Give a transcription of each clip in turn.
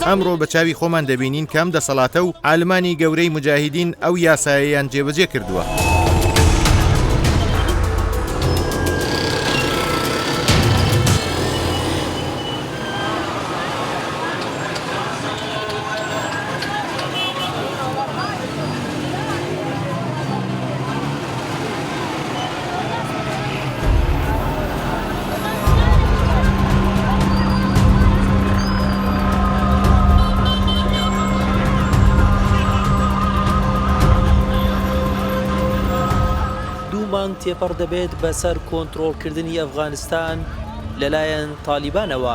ئەمڕۆ بە چاوی خۆمان دەبینین کەم دەسەڵاتە و عالمانی گەورەی مجاهیدین ئەو یاساییان جێبەجێ کردووە. مانگ تێپەڕ دەبێت بەسەر کۆنتڕۆڵکردنی ئەفغانستان لەلایەن تالیبانەوە.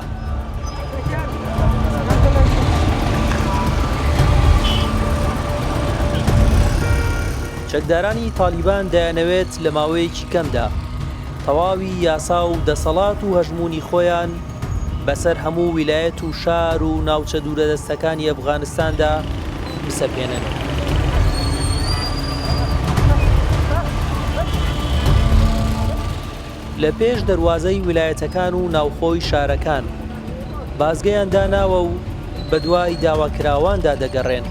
چەکدارانی تالیبان دەیانەوێت لە ماوەیەکی کەمدا تەواوی یاسا و دەسەڵات و هەژمونی خۆیان بەسەر هەموو ویلایەت و شار و ناوچە دوورەدەستەکانی ئەفغانستاندا بسەپێنن. لە پێش دەواازەی ویلایەتەکان و ناوخۆی شارەکان بازگەیان داناوە و بە دوای داواکراواندا دەگەڕێن.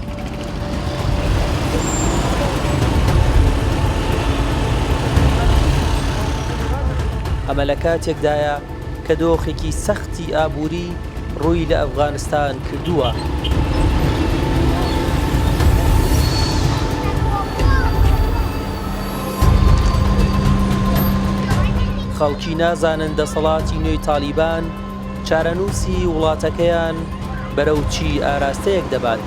ئەمە لە کاتێکدایە کە دۆخێکی سەختی ئابووری ڕووی لە ئەفغانستان کردووە. خەڵکی نازانن دەسەڵاتی نوێی تالیبان چارەنووسی وڵاتەکەیان بەرەو چی ئاراستەیەک دەبات.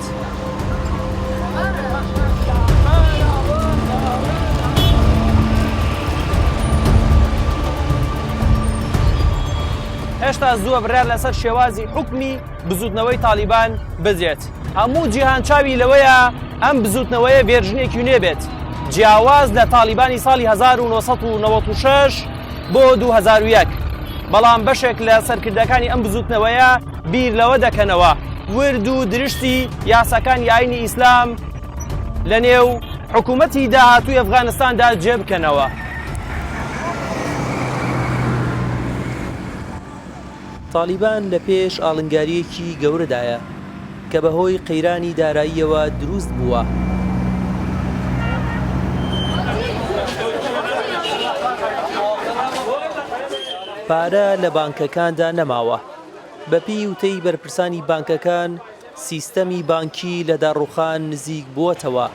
هێشتا زووە بڕیار لەسەر شێوازی حکمی بزوتنەوەی تالیبان بدرێت. هەموو جیهان چاوی لەوەیە ئەم بزوتنەوەیە بێرژنێکی نوێ بێت. جیاواز لە تالیبانی ساڵی 1996 بۆ 2001 بەڵام بەشێک لە سەرکردەکانی ئەم بزوتنەوەیە بیر لەوە دەکەنەوە ورد و درشتی یاساکانی ئاینی ئیسلام لە نێو حکوومەتی داهاتووی ئەفغانستاندا جێبکەنەوە. تالیبان لە پێش ئاڵنگاریەکی گەورەدایە کە بەهۆی قەیرانی داراییەوە دروست بووە. پارە لە بانکەکاندا نەماوە. بەپی وتەی بەرپرسانی بانکەکان سیستەمی بانکی لە داڕوخان نزیک بووەتەوە.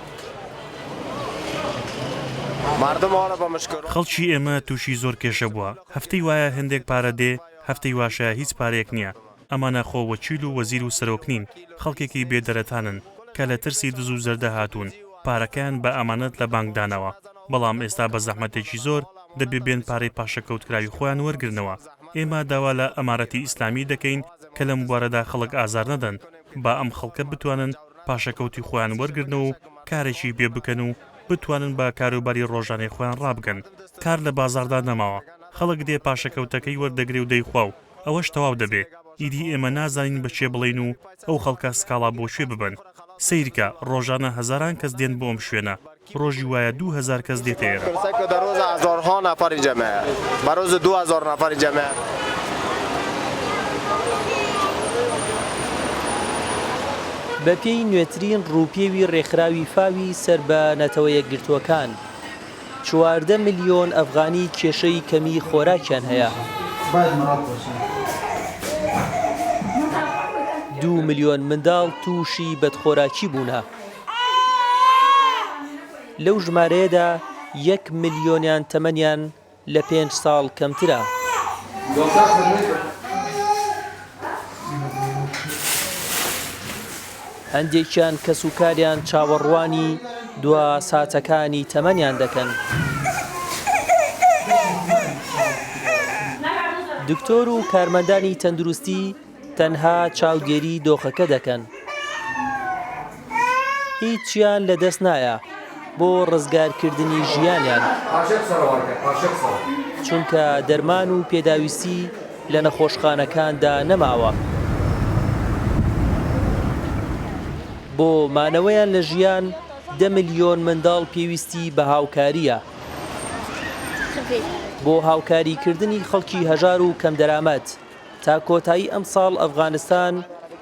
خەڵکی ئێمە تووشی زۆر کێشە بووە. هەفتەی وایە هەندێک پارە دێ، هەفتەی واشە هیچ پارەیەک نییە. ئەمانە خۆ وەکیل و وەزیر و سەرۆک نین، خەڵکێکی بێدەرەتانن کە لە ترسی دز و زەردە هاتوون پارەکەیان بە ئەمانەت لە بانکدانەوە. بەڵام ئێستا بە زەحمەتێکی زۆر دەبێ بێن پارەی پاشەکەوتکراوی خۆیان وەرگرنەوە. ئێمە داوا لە ئەمارەتی ئیسلامی دەکەین کە لە مبارەدا خەڵک ئازار نەدەن با ئەم خەڵکە بتوانن پاشەکەوتی خۆیان وەرگرنەوە و کارێکی پێ بکەن و بتوانن بە کاروباری ڕۆژانەی خۆیان ڕابگەن. کار لە بازاردا نەماوە، خەڵک دێ پاشەکەوتەکەی وەردەگرێ و دەیخوا و ئەوەش تەواو دەبێ. ئیدی ئێمە نازانین بەچێ بڵین و ئەو خەڵکە سکاڵا بۆ شوێ ببن. سیرکە ڕۆژانە هەزاران کەس دێن بۆ ئەم شوێنە، ڕۆژی وایە 2000 کەس دێتە ئێرە. بە پێی نوێترین ڕووپێوی ڕێکخراوی فاوی سەر بە نەتەوە یەکگرتووەکان 14 ملیۆن ئەفغانی کێشەی کەمی خۆراکیان هەیە. 2 ملیۆن منداڵ تووشی بەدخۆراکی بوونە. لەو ژمارەیەدا 1 ملیۆنیان تەمەنیان لە 5 ساڵ کەمترە. هەندێکیان کەسوکاریان چاوەڕوانی دوا ساتەکانی تەمەنیان دەکەن. دکتۆر و کارمەندانی تەندروستی تەنها چاودێری دۆخەکە دەکەن. هیچیان لەدەست نایە بۆ ڕزگارکردنی ژیانیان، چونکە دەرمان و پێداویستی لە نەخۆشخانەکاندا نەماوە. بۆ مانەوەیان لە ژیان 10 ملیۆن منداڵ پێویستی بە هاوکاریە. بۆ هاوکاریکردنی خەڵکی هەژار و کەم دەرامەت تا کۆتایی ئەم ساڵ ئەفغانستان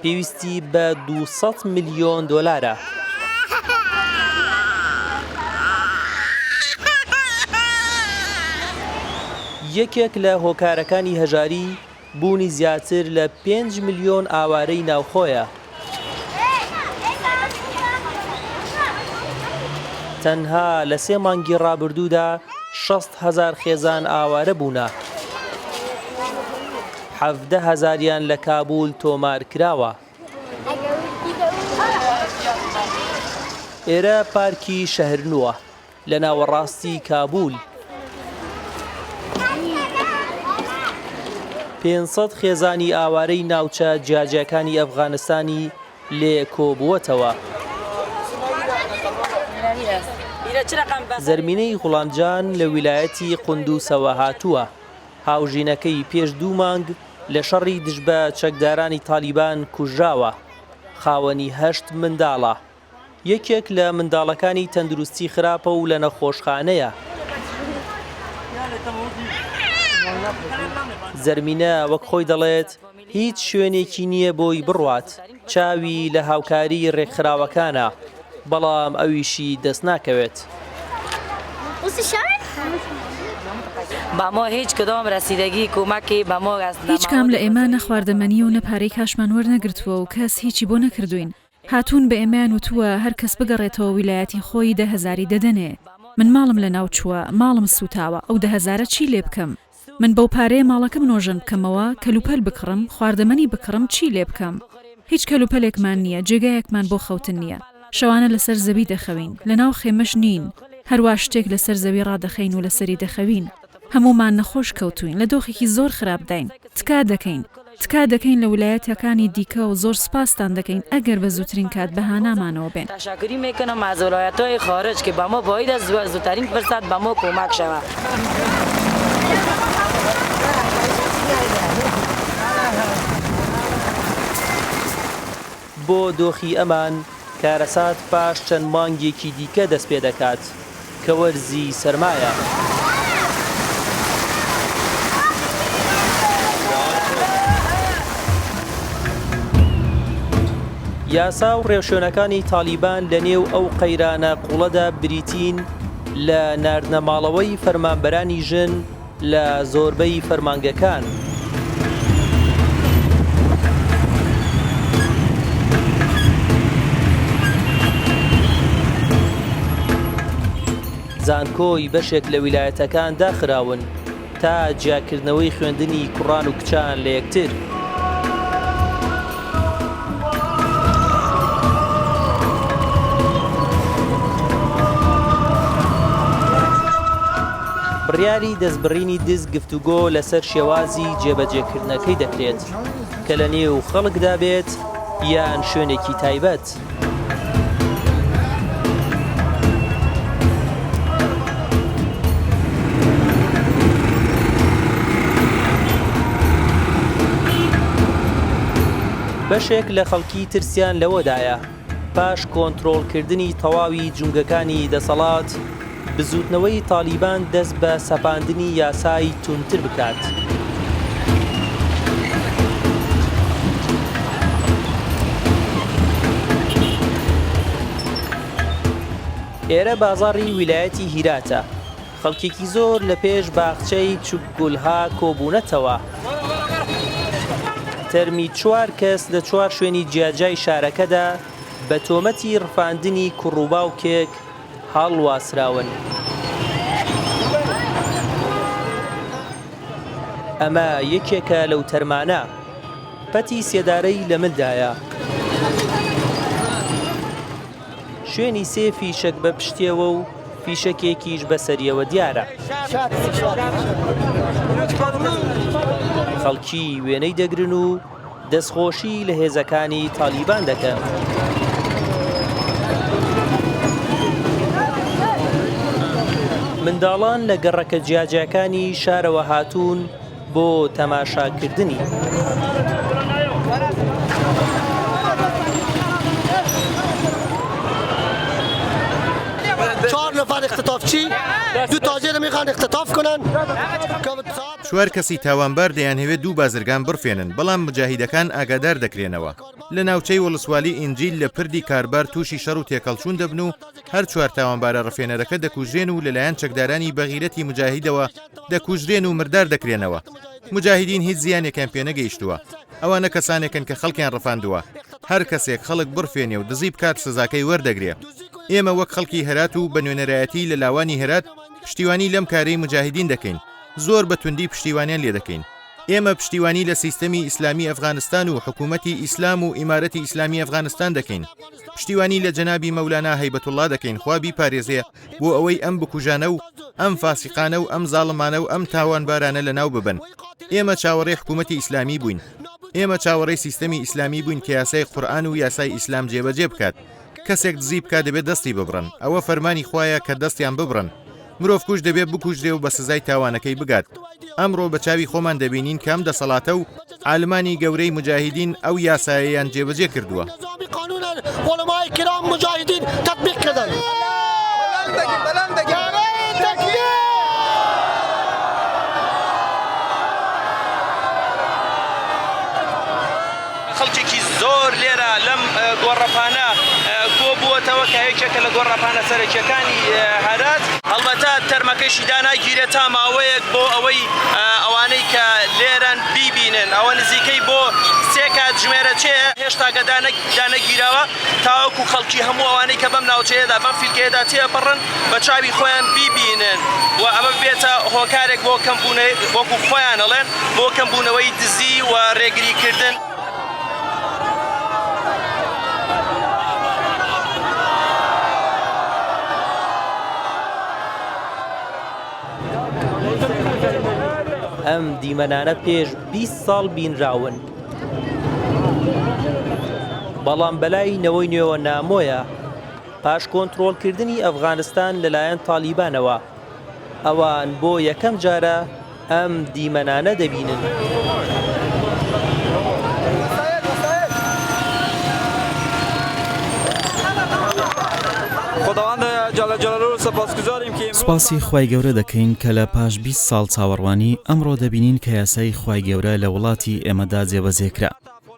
پێویستی بە 200 ملیۆن دۆلارە. یەکێک لە هۆکارەکانی هەژاری بوونی زیاتر لە 5 ملیۆن ئاوارەی ناوخۆیە. تەنها لە 3 مانگی ڕابردوودا 60,000 خێزان ئاوارە بوونە. 17,000یان لە کابول تۆمار کراوە. ئێرە پارکی شەهرنووە لە ناوەڕاستی کابول. 500 خێزانی ئاوارەی ناوچە جیاجیەکانی ئەفغانستانی لێ کۆبووەتەوە. زەرمینەی غوڵامجان لە ویلایەتی قوندووسەوە هاتووە. هاوژینەکەی پێش 2 مانگ لە شەڕی دژ بە چەکدارانی تالیبان کوژراوە. خاوەنی 8 منداڵە. یەکێک لە منداڵەکانی تەندروستی خراپە و لە نەخۆشخانەیە. زەرمینە وەک خۆی دەڵێت هیچ شوێنێکی نییە بۆی بڕوات. چاوی لە هاوکاری ڕێکخراوەکانە، بەڵام ئەویشی دەست ناکەوێت. هیچ کام لە ئێمە نەخواردەمەنی و نەپارەی کاشمان وەرنەگرتووە و کەس هیچی بۆ نەکردوین. هاتوون بە ئێمەیان وتووە هەر کەس بگەڕێتەوە ویلایەتی خۆی 10,000 دەدەنێ. من ماڵم لە ناوچووە، ماڵم سوتاوە، ئەو 10,000 چی لێ بکەم؟ من بەو پارەیە ماڵەکەم نۆژەن بکەمەوە، کەلوپەل بکڕم، خواردەمەنی بکڕم، چی لێ بکەم؟ هیچ کەلوپەلێکمان نییە، جێگایەکمان بۆ خەوتن نییە. شەوانە لەسەر زەوی دەخەوین، لەناو خێمەش نین، هەروە شتێک لەسەر زەوی ڕادەخەین و لەسەری دەخەوین. هەمومان نەخۆش کەوتوین، لە دۆخێکی زۆر خراپداین، تکا دەکەین لە ویلایەتەکانی دیکە و زۆر سپاستان دەکەین ئەگەر بە زووترین کات بەهانامانەوە بێن. تشکری میکنم از ولایت‌های خارج که با ما باید از زودترین فرصت با ما کمک شود. بۆ دۆخی ئەمان کارەسات پاش چەند مانگێکی دیکە دەست پێ دەکات کە وەرزی سەرمایە. یاسا و ڕێوشوێنەکانی تالیبان لە نێو ئەو قەیرانە قوڵەدا بریتین لە ناردنەماڵەوەی فەرمانبەرانی ژن لە زۆربەی فەرمانگەکان. زانکۆی بەشێک لە ویلایەتەکان داخراون تا جیاکردنەوەی خوێندنی کوڕان و کچان لە یەکتر. بڕیاری دەستبڕینی دز گفتوگۆ لەسەر شێوازی جێبەجێکردنەکەی دەکرێت کە لە نێو خەڵکدا بێت یان شوێنێکی تایبەت. بەشێک لە خەڵکی ترسیان لەوەدایە پاش کۆنتڕۆڵکردنی تەواوی جونگەکانی دەسەڵات بزوتنەوەی تالیبان دەست بە سەپاندنی یاسای تونتر بکات. ئێرە بازاڕی ویلایەتی هیراتە. خەڵکێکی زۆر لە پێش باخچەی چوبگولها کۆبوونەتەوە. تەرمی 4 کەس لە 4 شوێنی جیاجای شارەکەدا بە تۆمەتی ڕفاندنی کوڕووباوکێک هەڵواسراون. ئەمە یەکێکە لەو تەرمانە. پەتی سێدارەی لە ملدایە. شوێنی 3 فیشک بە پشتیەوە و فیشەکێکیش بەسەریەوە دیارە. خەڵکی وێنەی دەگرن و دەستخۆشی لە هێزەکانی تالیبان دەکەن. منداڵان لە گەڕەکە جیاجیەکانی شارەوە هاتوون بۆ تەماشاکردنی. چهار نفر اختطافچی دو تاجر میخوان اختطاف کنن. چوار کەسی تاوانبار دەیانهەوێت دوو بازرگان بڕفێنن، بەڵام مجاهیدەکان ئاگادار دەکرێنەوە. لە ناوچەی وڵسوالی ئینجیل لە پردی کاربار تووشی شەڕ و تێکەڵچوون دەبن و هەر چوار تاوانبارە ڕفێنەرەکە دەکوژێن و لەلایەن چەکدارانی بەغیرەتی مجاهیدەوە دەکوژرێن و مردار دەکرێنەوە. مجاهیدین هیچ زیانێکیان پێ نەگەیشتووە. ئەوانە کەسانێکن کە خەڵکیان ڕفاندووە. هەر کەسێک خەڵک بڕفێنێ و دزی بکات سزاکەی وەردەگرێ. ئێمە وەک خەڵکی هەرات و بە نوێنەرایەتی لە لاوانی هەرات پشتیوانی لەم کارەی مجاهیدین دەکەین. زۆر بە توندی پشتیوانیان لێ دەکەین. ئێمە پشتیوانی لە سیستەمی ئیسلامی ئەفغانستان و حکوومەتی ئیسلام و ئیمارەتی ئیسلامی ئەفغانستان دەکەین. پشتیوانی لە جەنابی مەولانا هەیبەتوڵڵا دەکەین خوا بیپارێزێ بۆ ئەوەی ئەم بکوژانە و ئەم فاسیقانە و ئەم زاڵمانە و ئەم تاوانبارانە لە ناو ببن. ئێمە چاوەڕێی حکوومەتی ئیسلامی بووین. ئێمە چاوەڕێی سیستەمی ئیسلامی بووین کە یاسای قورئان و یاسای ئیسلام جێبەجێ بکات. کەسێک دزی بکات دەبێت دەستی ببڕن. ئەوە فەرمانی خوایە کە دەستیان ببڕن. مرۆڤ کوش دەبێت بکوژرێ و بە سزای تاوانەکەی بگات. ئەمڕۆ بە چاوی خۆمان دەبینین کەم دەسەڵاتە و عالمانی گەورەی مجاهیدین ئەو یاسایەیان جێبەجێ کردووە. خەڵکێکی زۆر لێرە لەم گۆڕەپانە کۆ بووەتەوە کە یەکێکە لە گۆڕەپانە سەرەکیەکانی هەرات. هەڵبەتە تەرمەکەشی داناگیرێت تا ماوەیەک بۆ ئەوەی ئەوانەی کە لێرەن بیبینن. ئەوە نزیکەی بۆ 3 کات ژمێرە چێە هێشتا دانەگیراوە تاوەکو خەڵکی هەموو ئەوانەی کە بەم ناوچەیەدا بەم فیلکەیەدا تێپەڕن بە چاوی خۆیان بیبینن و ئەمە بێتە هۆکارێک بۆ کەمبوونەوەی وەکو خۆیان ئەڵێن بۆ کەمبوونەوەی دزی و ڕێگریکردن. ئەم دیمەنانە پێش 20 ساڵ بینراون. بەڵام بەلای نەوەی نوێوە نامۆیە پاش کۆنتڕۆڵکردنی ئەفغانستان لەلایەن تالیبانەوە ئەوان بۆ یەکەم جارە ئەم دیمەنانە دەبینن. سپاسی خوای گەورە دەکەین کە لە پاش 20 ساڵ چاوەڕوانی ئەمڕۆ دەبینین کە یاسای خوای گەورە لە وڵاتی ئێمەدا جێبەجێکرا.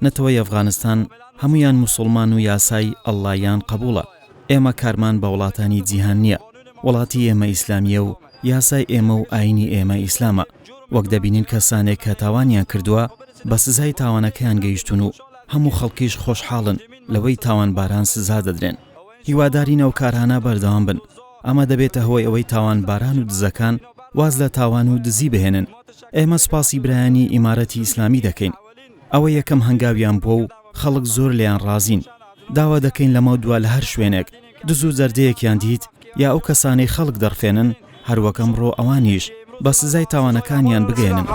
نەتەوەی ئەفغانستان هەمویان موسڵمان و یاسای ئەڵڵایان قبوڵە. ئێمە کارمان بە وڵاتانی جیهان نییە. وڵاتی ئێمە ئیسلامیە و یاسای ئێمە و ئاینی ئێمە ئیسلامە. وەک دەبینین کەسانێک کە تاوانیان کردووە بە سزای تاوانەکەیان گەیشتون و هەموو خەڵکیش خۆشحاڵن لەوەی تاوانباران سزا دەدرێن. هیوادارین ئەو کارانە بەردەوام بن. ئەمە دەبێتە هۆی ئەوەی تاوانباران و دزەکان واز لە تاوان و دزی بهێنن. ئێمە سپاسی برایانی ئیمارەتی ئیسلامی دەکەین. ئەوە یەکەم هەنگاویان بووە و خەڵک زۆر لێیان ڕازین. داوا دەکەین لەمە دووە لە هەر شوێنێک دز و زەردەیەکیان دیت یا ئەو کەسانەی خەڵک دەڕفێنن هەروەکەم ڕۆ ئەوانیش بە سزای تاوانەکانیان بگەێنن.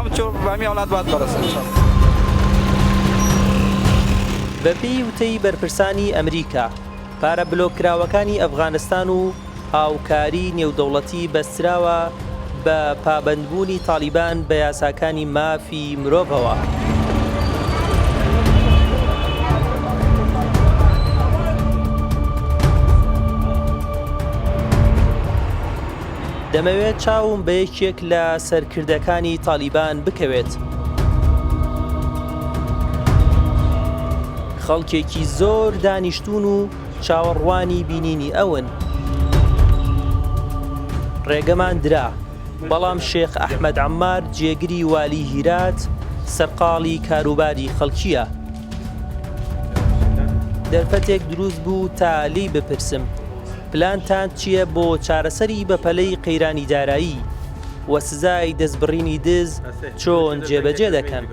بەپێی وتەی بەرپرسانی ئەمریکا پارە بلۆکراوەکانی ئەفغانستان و هاوکاری نێودەوڵەتی بەستراوە بە پابەندبوونی تالیبان بە یاساکانی مافی مرۆڤەوە. دەمەوێت چاوم بە یەکێک لە سەرکردەکانی تالیبان بکەوێت. خەڵکێکی زۆر دانیشتون و چاوەڕوانی بینینی ئەون. ڕێگەمان درا، بەڵام شێخ ئەحمەد عەمار جێگری والی هیرات سەرقاڵی کاروباری خەڵکیە. دەرفەتێک دروست بوو تا لی بپرسم پلانتان چییە بۆ چارەسەری بەپەلەی قەیرانی دارایی و سزای دەستبڕینی دز چۆن جێبەجێ دەکەن؟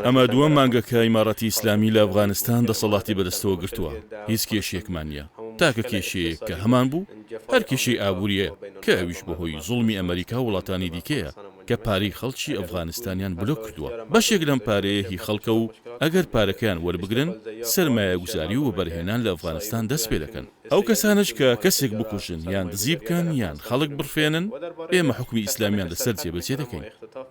ئەمە دووەم مانگەکە ئیمارەتی ئیسلامی لە ئەفغانستان دەسەڵاتی بەدەستەوە گرتووە. هیچ کێشێکمان نییە. تاکە کێشەیەک کە هەمان بوو هەر کێشەی ئابووریە کە ئەویش بەهۆی زوڵمی ئەمریکا و وڵاتانی دیکەیە کە پارەی خەڵکی ئەفغانستانیان بلۆک کردووە. بەشێک لەم پارەیە هی خەڵکە و ئەگەر پارەکەیان وەربگرن سەرمایە گوزاری و بەبەرهێنان لە ئەفغانستان دەست پێ دەکەن. ئەو کەسانش کە کەسێک بکوژن یان دزی بکەن یان خەڵک بڕفێنن ئێمە حکومی ئیسلامیان لەسەر جێبەجێ دەکەین.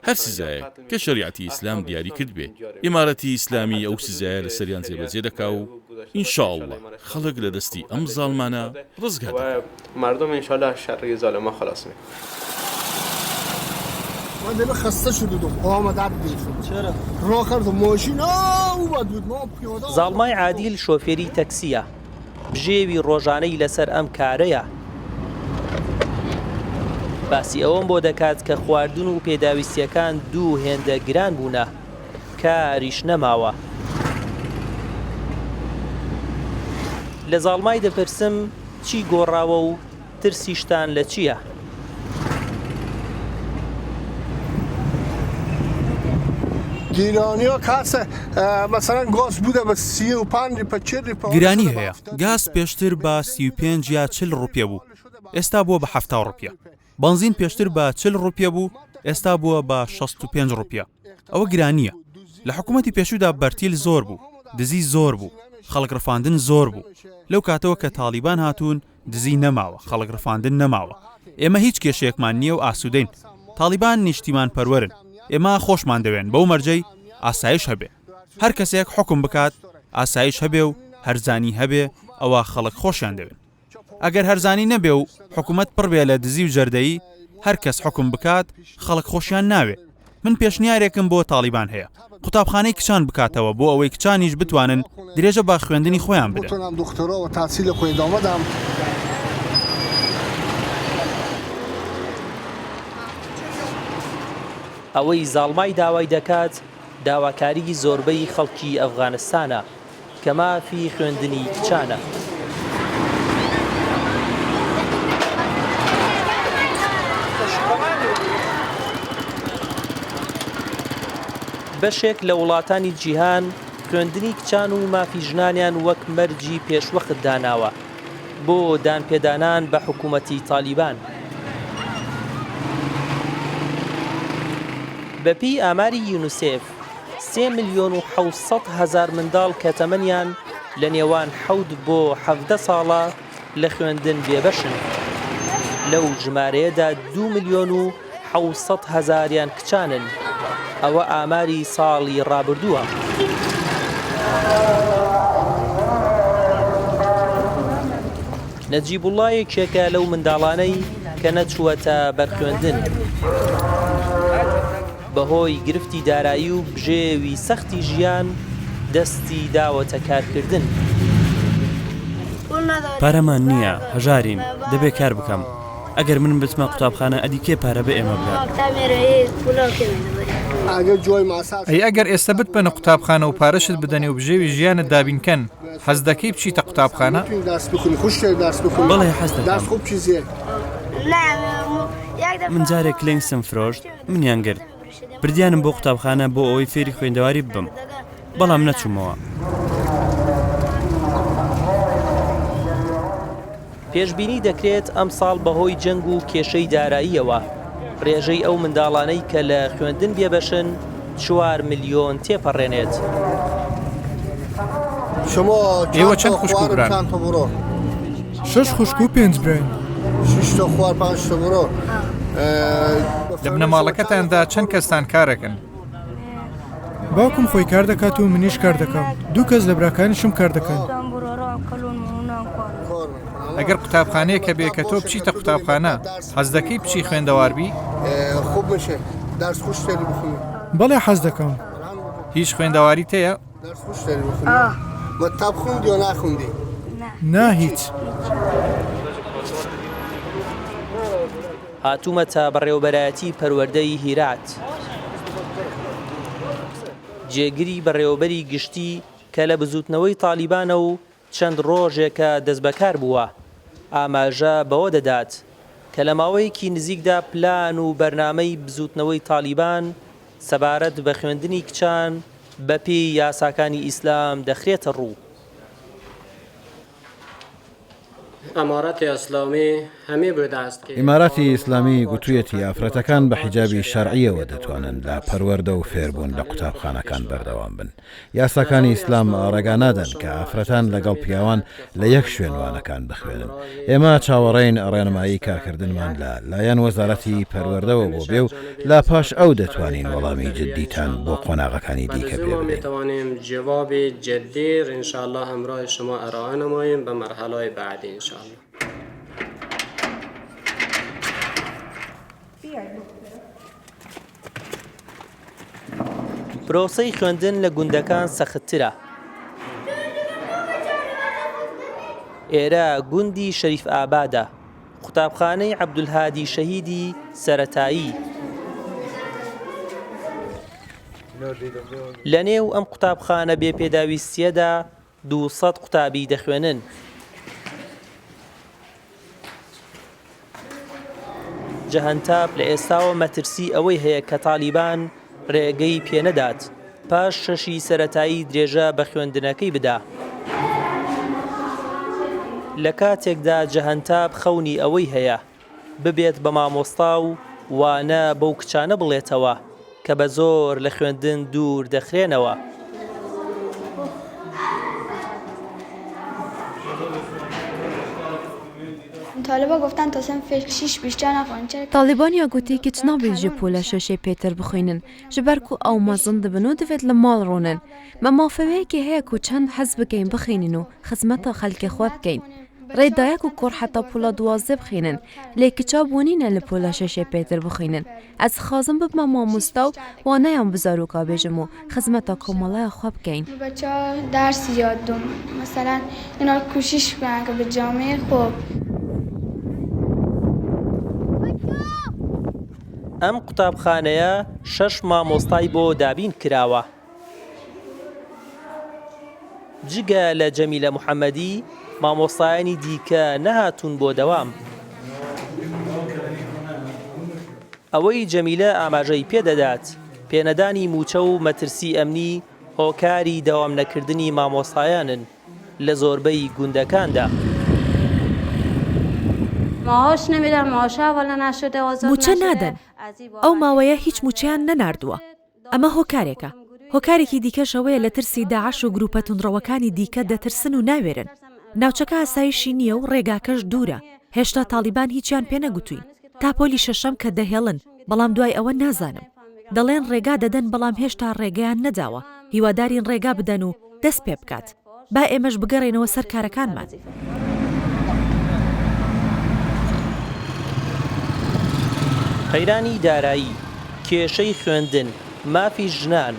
هەر سزایەک کە شەریعەتی ئیسلام دیاری کرد بێ ئیمارەتی ئیسلامی ئەو سزایە لەسەریان جێبەجێ دەکا و ئینشاءڵڵا خەڵک لە دەستی ئەم زاڵمانە ڕزگار دەکەن. مردم انشالله شر ظالما خلاص میکنه. من دل خسته شده بودم پاهم درد گرفت. چرا؟ راه کردم ماشین اومد بود ما پیاده. زاڵمای عادیل شۆفێری تەکسیە بژێوی ڕۆژانەی لەسەر ئەم کارەیە. باسی ئەوەم بۆ دەکات کە خواردن و پێداویستیەکان دوو هێندە گران بوونە کاریش نەماوە. لە زاڵمای دەپرسم چی گۆڕاوە و ترسیشتان لە چییە؟ گیرانی ها کەسە مثلا گاز بوده بە 35 ریپە 40 ریپە گرانی هەیە گاز پێشتر بە 35 یا 40 ڕوپیە بوو ئێستا بووە بە 70 ڕوپیە بنزین پێشتر بە 40 ڕوپیە بوو ئێستا بووە بە 65 ڕوپیە ئەوە گرانیە لە حکوومەتی پێشودا بەرتیل زۆر بوو دزی زۆر بوو خەڵک ڕفاندن زۆر بوو لەو کاتەوە کە تالیبان هاتوون دزی نەماوە خەڵک ڕفاندن نەماوە ئێمە هیچ کێشەیەکمان نییە و ئاسوودەین تالیبان نیشتیمان پەروەرن ئێمە خۆشمان دەوێن بەو مەرجەی ئاسایش هەبێ هەر کەسێک حکم بکات ئاسایش هەبێ و هەرزانی هەبێ ئەوە خەڵک خۆشیان دەوێن ئەگەر هەرزانی نەبێ و حکوومەت پڕبێ لە دزی و جەردەیی هەر کەس حکم بکات خەڵک خۆشیان ناوێ من پێشنیارێکم بۆ تالیبان هەیە قوتابخانەی کچان بکاتەوە بۆ ئەوەی کچانیش بتوانن درێژە با خوێندنی خۆیان بدەن بتونم دکترا و تحصیل خۆی ادامه بدم. ئەوەی زاڵمای داوای دەکات داواکاریی زۆربەی خەڵکی ئەفغانستانە کە مافی خوێندنی کچانە. بەشێک لە وڵاتانی جیهان خوێندنی کچان و مافی ژنانیان وەک مەرجی پێشوەخت داناوە بۆ دانپێدانان بە حکوومەتی تالیبان. بەپی ئاماری یونیسێف 3,700,000 منداڵ کە تەمەنیان لە نێوان 7 بۆ 17 ساڵە لە خوێندن بێبەشن. لەو ژمارەیەدا 2,700,000 کچانن. ئەوە ئاماری ساڵی ڕابردووە. نەجیبوڵڵا یەکێکە لەو منداڵانەی کە نەچووەتە بەرخوێندن بەهۆی گرفتی دارایی و بژێوی سەختی ژیان دەستی داوەتە کارکردن. پارەمان نییە هەژارین دەبێت کار بکەم ئەگەر من بچمە قوتابخانە ئەدی کێ پارە بە ئێمە بدات ئەگەر ئێستا بتبەنە قوتابخانە و پارەشت بدەنێ و بژێوی ژیانت دابینکەن حەز دەکەی بچیتە قوتابخانە؟ بەڵێ حەز دەکەم. من جارێک لێنگسم فرۆشت منیان گرت بردیانم بۆ قوتابخانە بۆ ئەوەی فێری خوێندەواری ببم بەڵام نەچوومەوە. پێشبینی دەکرێت ئەم ساڵ بەهۆی جەنگ و کێشەی داراییەوە ڕێژەی ئەو منداڵانەی کە لە خوێندن بێبەشن 4 ملیۆن تێپەڕێنێت. ئێوە چەند خوشک و بران؟ 6 خوشک و 5 برین. 6 تا خوار 5 تا برۆ. لە بنەماڵەکەتاندا چەند کەستان کارەکەن؟ باوکم خۆی کار دەکات و منیش کار دەکەم. 2 کەس لە براکانیشم کار دەکەن. ئەگەر قوتابخانەیە کە بێ کە تۆ بچیتە قوتابخانە حەز دەکەی بچی خوێندەواربی؟ خوب میشه. درس خوش داری بخونی. بەڵێ حەز دەکەم. هیچ خوێندەواری تەیە؟ درس خوش داری بخونی. مەتاب خوندی و ناخوندی؟ نا هیچ. هاتوومەتە بەڕێوەبەرایەتی پەروەردەی هیرات. جێگیری بەڕێوەبەری گشتی کە لە بزوتنەوەی تالیبانە و چەند ڕۆژێکە دەست بەکار بووە ئاماژە بەوە دەدات کە لە ماوەیەکی نزیکدا پلان و بەرنامەی بزوتنەوەی تالیبان سەبارەت بە خوێندنی کچان بەپێی یاساکانی ئیسلام دەخرێتە ڕوو. ئیماراتی ئیسلامی گوتوویەتی ئافرەتەکان بە حیجابی شەرعیەوە دەتوانن لە پەروەردە و فێربوون لە قوتابخانەکان بەردەوام بن. یاساکانی ئیسلام ڕێگا نادەن کە ئافرەتان لەگەڵ پیاوان لە یەک شوێنوانەکان بخوێنن. ئێمە چاوەڕێین ڕێنمایی کارکردنمان لە لایەن وەزارەتی پەروەردەوە بۆ بێ و لا پاش ئەو دەتوانین وەڵامی جددیتان بۆ قۆناغەکانی دیکە پێ بدەین. توانیم جوابی جدی انشاءالله همراه شما ارائه نماییم به مرحله بعدی انشاءالله. پرۆسەی خوێندن لە گوندەکان سەختترە. ئێرە گوندی شەریف ئابادە، قوتابخانەی عەبدولهادی شەهیدی سەرەتایی. لە نێو ئەم قوتابخانە بێپێداویستیەدا 200 قوتابی دەخوێنن. جەهەنتاب لە ئێستاوە مەترسی ئەوەی هەیە کە تالیبان ڕێگەی پێنەدات پاش شەشی سەرەتایی درێژە بە خوێندنەکەی بدا. لە کاتێکدا جەهەنتاب خەونی ئەوەی هەیە ببێت بە مامۆستا و وانە بەو کچانە بڵێتەوە کە بە زۆر لە خوێندن دوور دەخرێنەوە. تالیبانیا گوتی کچ نابێت ji پۆلە شەشەی پێتر بخوێنن ji ber ku ew mezin dibin û divêt li mal rûnin. Me mafeveyekê heye ku çend hez bikein bixînin û xizmeta xelkê xwe bikein. Rêdayek û kor heta pola 12 bixînin, lê kiça bûnîne li pola şeşê pêtir bixînin. Ez dixwazim bibme mamosta û waneyan bi zaroka bêjim û xizmeta komalaya xwe bikein. ders yad dûm. Mesela inar kuşiş bikin ke bi camiyê xwe. ئەم قوتابخانەیە 6 مامۆستای بۆ دابین کراوە. جگە لە جەمیلە محەممەدی مامۆستایانی دیکە نەهاتوون بۆ دەوام. ئەوەی جەمیلە ئاماژەی پێدەدات پێنەدانی موچە و مەترسی ئەمنی هۆکاری دەوام نەکردنی مامۆستایانن لە زۆربەی گوندەکاندا. موچە نادەن. ئەو ماوەیە هیچ موچیان نەناردووە. ئەمە هۆکارێکە. هۆکارێکی دیکەشەوەیە لە ترسی داعش و گروپە توندڕەوەکانی دیکە دەترسن و ناوێرن. ناوچەکە ئاسایشی نییە و ڕێگاکەش دوورە. هێشتا تالیبان هیچیان پێ نەگوتووین. تا پۆلی شەشەم کە دەهێڵن، بەڵام دوای ئەوە نازانم. دەڵێن ڕێگا دەدەن بەڵام هێشتا ڕێگەیان نەداوە. هیوادارین ڕێگا بدەن و دەست پێ بکات. با ئێمەش بگەڕێنەوە سەر کارەکانمان. قەیرانی دارایی، کێشەی خوێندن، مافی ژنان،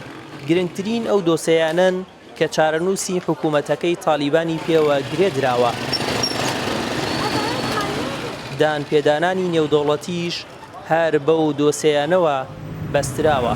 گرنگترین ئەو دۆسەیانن کە چارەنووسی حکوومەتەکەی تالیبانی پێوە گرێدراوە. دان پێدانانی نێودەوڵەتیش هەر بەو دۆسەیانەوە بەستراوە.